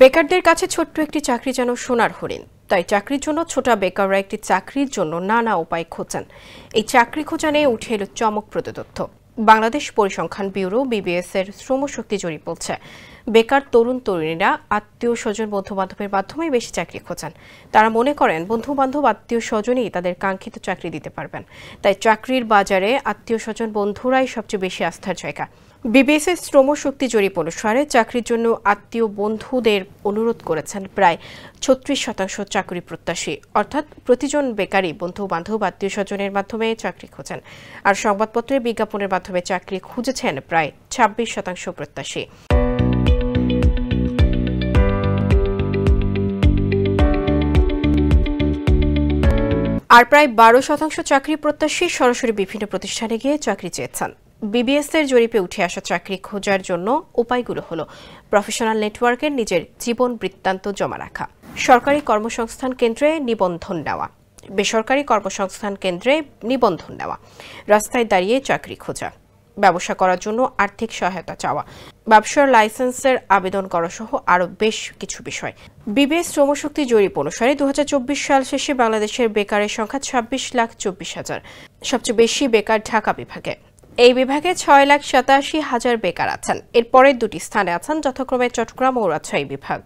বেকারদের কাছে ছোট্ট একটি চাকরি যেন সোনার হরিণ। তাই চাকরির জন্য ছোট বেকাররা একটি চাকরির জন্য নানা উপায় খোঁজেন। এই চাকরি খোঁজা নিয়ে উঠে এলো চমকপ্রদ তথ্য। বাংলাদেশ পরিসংখ্যান ব্যুরো বিবিএস এর শ্রমশক্তি জরিপ বলছে, বেকার তরুণ তরুণীরা আত্মীয় স্বজন বন্ধু বান্ধবের মাধ্যমেই বেশি চাকরি খোঁজেন। তারা মনে করেন বন্ধু বান্ধব আত্মীয় স্বজনই তাদের কাঙ্ক্ষিত চাকরি দিতে পারবেন। তাই চাকরির বাজারে আত্মীয় স্বজন বন্ধুরাই সবচেয়ে বেশি আস্থার জায়গা। বিবিএস এর শ্রমশক্তি জরিপ অনুসারে চাকরির জন্য আত্মীয় বন্ধুদের অনুরোধ করেছেন প্রায় 36% চাকরি প্রত্যাশী, অর্থাৎ প্রতিজন বেকারই বন্ধু বান্ধব আত্মীয় স্বজনের মাধ্যমে চাকরি খোঁজেন। আর সংবাদপত্রের বিজ্ঞাপনের মাধ্যমে চাকরি খুঁজেছেন প্রায় 26% প্রত্যাশী। আর প্রায় 12% চাকরি প্রত্যাশী সরাসরি বিভিন্ন প্রতিষ্ঠানে গিয়ে চাকরি চেয়েছেন। বিবিএস এর জরিপে উঠে আসা চাকরি খোঁজার জন্য উপায়গুলো হলো প্রফেশনাল নেটওয়ার্কের নিজের জীবন বৃত্তান্ত জমা রাখা, সরকারি কর্মসংস্থান কেন্দ্রে নিবন্ধন নেওয়া, বেসরকারি কর্মসংস্থান কেন্দ্রে নিবন্ধন নেওয়া, রাস্তায় দাঁড়িয়ে চাকরি খোঁজা, ব্যবসা করার জন্য আর্থিক সহায়তা চাওয়া, ব্যবসার লাইসেন্সের আবেদন করা সহ আরও বেশ কিছু বিষয়। বিবিএস শ্রমশক্তি জরিপ অনুসারে 2024 সাল শেষে বাংলাদেশের বেকারের সংখ্যা 26,24,000। সবচেয়ে বেশি বেকার ঢাকা বিভাগে। এই বিভাগে 6,87,000 বেকার আছেন। এর পরের দুটি স্থানে আছেন যথাক্রমে চট্টগ্রাম ও রাজশাহী বিভাগ।